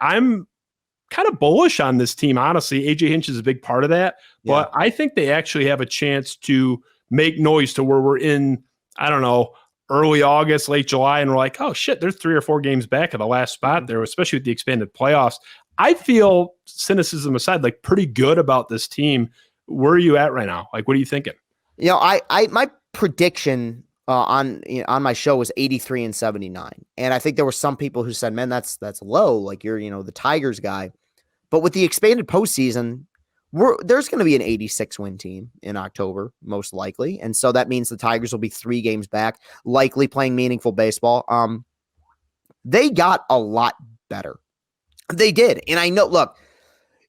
I'm kind of bullish on this team, honestly. AJ Hinch is a big part of that, but I think they actually have a chance to make noise to where we're in, I don't know, early August, late July, and we're like, oh shit, there's 3 or 4 games back at the last spot there, especially with the expanded playoffs. I feel, cynicism aside, like pretty good about this team. Where are you at right now? Like, what are you thinking? My prediction on my show was 83-79, and I think there were some people who said, "Man, that's low. Like you're the Tigers guy." But with the expanded postseason, there's going to be an 86 win team in October, most likely. And so that means the Tigers will be 3 games back, likely playing meaningful baseball. They got a lot better. They did. And I know, look,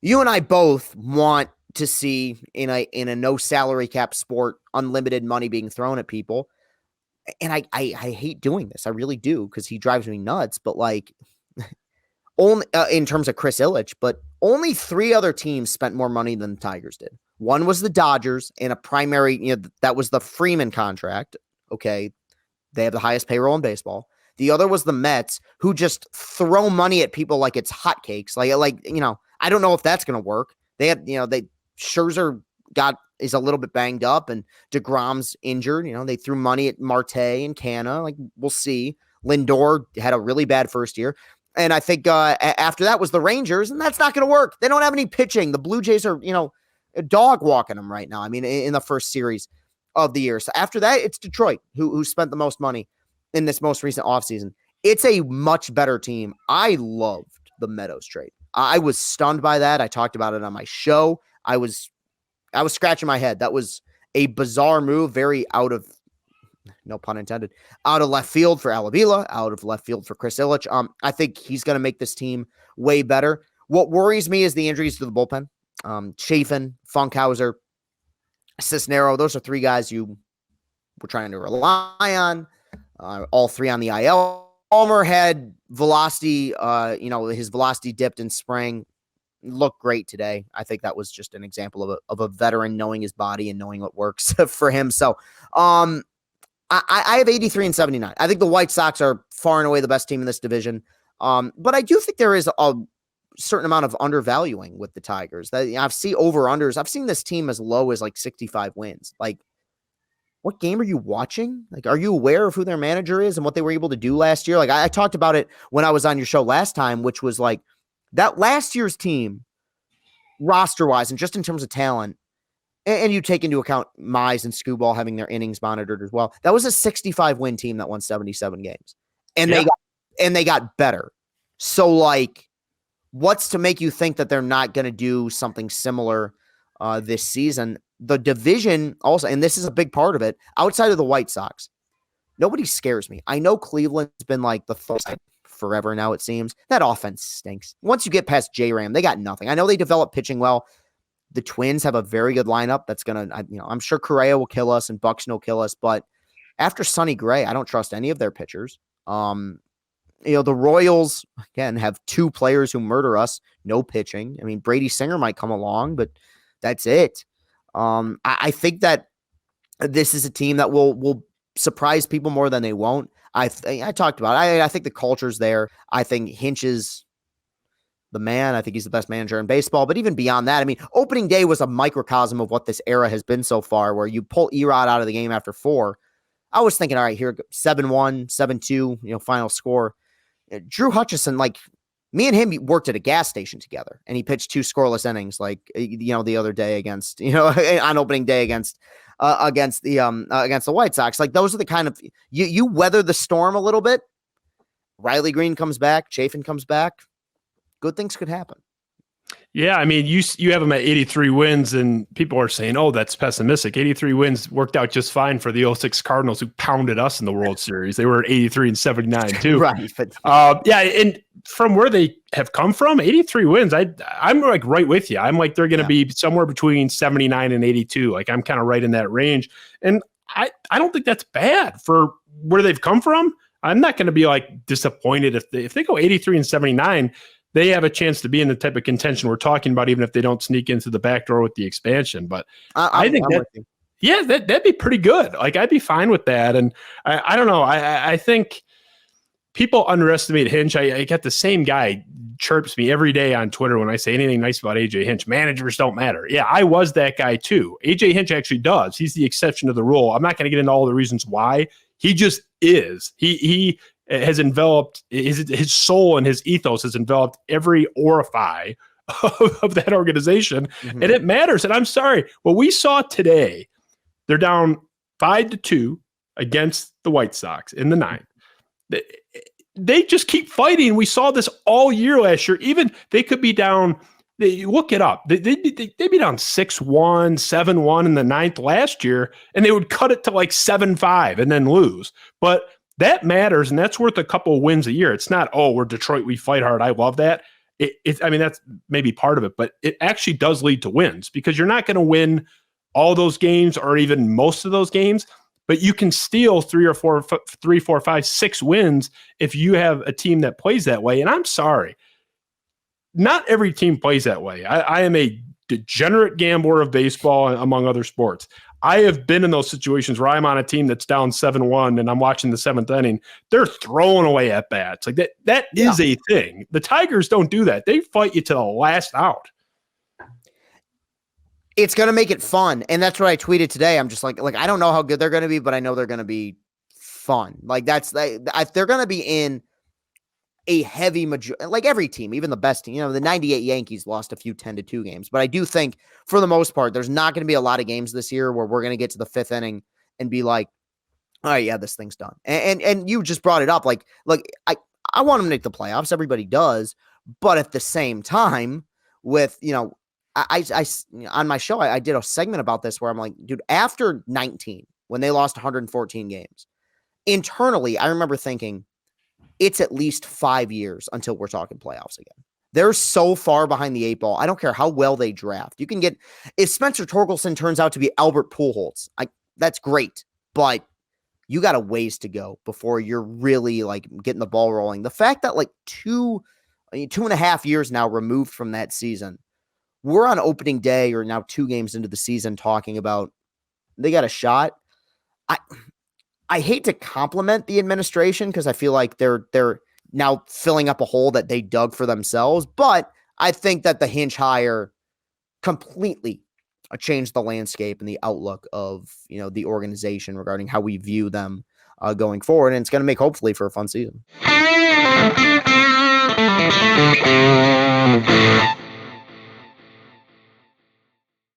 you and I both want to see in a no salary cap sport, unlimited money being thrown at people. And I hate doing this. I really do, because he drives me nuts. But like, only in terms of Chris Ilitch, but only 3 other teams spent more money than the Tigers did. One was the Dodgers in a primary, that was the Freeman contract. Okay. They have the highest payroll in baseball. The other was the Mets, who just throw money at people like it's hotcakes. Like, I don't know if that's going to work. They had, Scherzer is a little bit banged up, and DeGrom's injured. They threw money at Marte and Canna. Like, we'll see. Lindor had a really bad first year. And I think after that was the Rangers, and that's not going to work. They don't have any pitching. The Blue Jays are, dog walking them right now. I mean, in the first series of the year. So after that, it's Detroit who spent the most money in this most recent offseason. It's a much better team. I loved the Meadows trade. I was stunned by that. I talked about it on my show. I was scratching my head. That was a bizarre move, very out of, no pun intended, out of left field for Alavila, out of left field for Chris Ilitch. I think he's going to make this team way better. What worries me is the injuries to the bullpen. Chafin, Funkhauser, Cisnero, those are 3 guys you were trying to rely on. All 3 on the IL. Palmer had velocity, his velocity dipped in spring. Looked great today. I think that was just an example of a veteran knowing his body and knowing what works for him. So, I have 83-79. I think the White Sox are far and away the best team in this division. But I do think there is a certain amount of undervaluing with the Tigers. I've seen over-unders. I've seen this team as low as like 65 wins. Like, what game are you watching? Like, are you aware of who their manager is and what they were able to do last year? Like, I talked about it when I was on your show last time, which was like that last year's team, roster-wise and just in terms of talent, and you take into account Mize and Skubal having their innings monitored as well. That was a 65-win team that won 77 games. And they got better. So, like, what's to make you think that they're not going to do something similar this season? The division also, and this is a big part of it, outside of the White Sox, nobody scares me. I know Cleveland's been like the first forever now, it seems. That offense stinks. Once you get past J-Ram, they got nothing. I know they develop pitching well. The Twins have a very good lineup that's going to, I'm sure Correa will kill us and Buxton will kill us, but after Sonny Gray, I don't trust any of their pitchers. The Royals, again, have 2 players who murder us, no pitching. I mean, Brady Singer might come along, but that's it. I think that this is a team that will surprise people more than they won't. I talked about it. I think the culture's there. I think Hinch is the man. I think he's the best manager in baseball. But even beyond that, I mean, opening day was a microcosm of what this era has been so far, where you pull Erod out of the game after 4. I was thinking, all right, here, 7-1, 7-2, final score. Drew Hutchison, like, me and him worked at a gas station together, and he pitched 2 scoreless innings, like, the other day against, on opening day against the White Sox. Like, those are the kind of, you weather the storm a little bit. Riley Green comes back, Chafin comes back. Good things could happen. Yeah, I mean, you have them at 83 wins, and people are saying, oh, that's pessimistic. 83 wins worked out just fine for the 06 Cardinals, who pounded us in the World Series. They were at 83-79 too. Right. But and from where they have come from, 83 wins, I'm like right with you. I'm like, they're going to be somewhere between 79 and 82. Like, I'm kind of right in that range. And I don't think that's bad for where they've come from. I'm not going to be like disappointed if they go 83-79. They have a chance to be in the type of contention we're talking about, even if they don't sneak into the back door with the expansion. But I think that'd be pretty good. Like, I'd be fine with that. And I don't know. I think people underestimate Hinch. I get the same guy chirps me every day on Twitter when I say anything nice about AJ Hinch. Managers don't matter. Yeah, I was that guy too. AJ Hinch actually does. He's the exception to the rule. I'm not going to get into all the reasons why. He just is. He has enveloped his soul, and his ethos has enveloped every orifice of that organization, and it matters. And I'm sorry, what we saw today, they're down 5-2 against the White Sox in the ninth. They just keep fighting. We saw this all year last year. Even they could be down. Look it up. They'd be down 6-1, 7-1 in the ninth last year, and they would cut it to like 7-5 and then lose. But that matters, and that's worth a couple of wins a year. It's not, oh, we're Detroit, we fight hard. I love that. I mean, that's maybe part of it, but it actually does lead to wins, because you're not going to win all those games or even most of those games. But you can steal 3, 4, 5, 6 wins if you have a team that plays that way. And I'm sorry, not every team plays that way. I am a degenerate gambler of baseball, among other sports. I have been in those situations where I'm on a team that's down 7-1 and I'm watching the 7th inning. They're throwing away at bats. Like that is a thing. The Tigers don't do that. They fight you to the last out. It's going to make it fun. And that's what I tweeted today. I'm just like, I don't know how good they're going to be, but I know they're going to be fun. Like they're going to be in a heavy majority, like every team, even the best team. The 98 Yankees lost a few 10-2 games, but I do think for the most part, there's not going to be a lot of games this year where we're going to get to the 5th inning and be like, all right, yeah, this thing's done. And you just brought it up. Like, I want them to make the playoffs. Everybody does. But at the same time, with, I on my show, I did a segment about this where I'm like, dude, after 19, when they lost 114 games, internally, I remember thinking it's at least 5 years until we're talking playoffs again. They're so far behind the 8 ball. I don't care how well they draft. You can get, if Spencer Torkelson turns out to be Albert Pujols, that's great, but you got a ways to go before you're really like getting the ball rolling. The fact that like 2.5 years now removed from that season, we're on opening day or now 2 games into the season talking about they got a shot. I hate to compliment the administration because I feel like they're now filling up a hole that they dug for themselves. But I think that the Hinch hire completely changed the landscape and the outlook of the organization regarding how we view them going forward. And it's going to make hopefully for a fun season.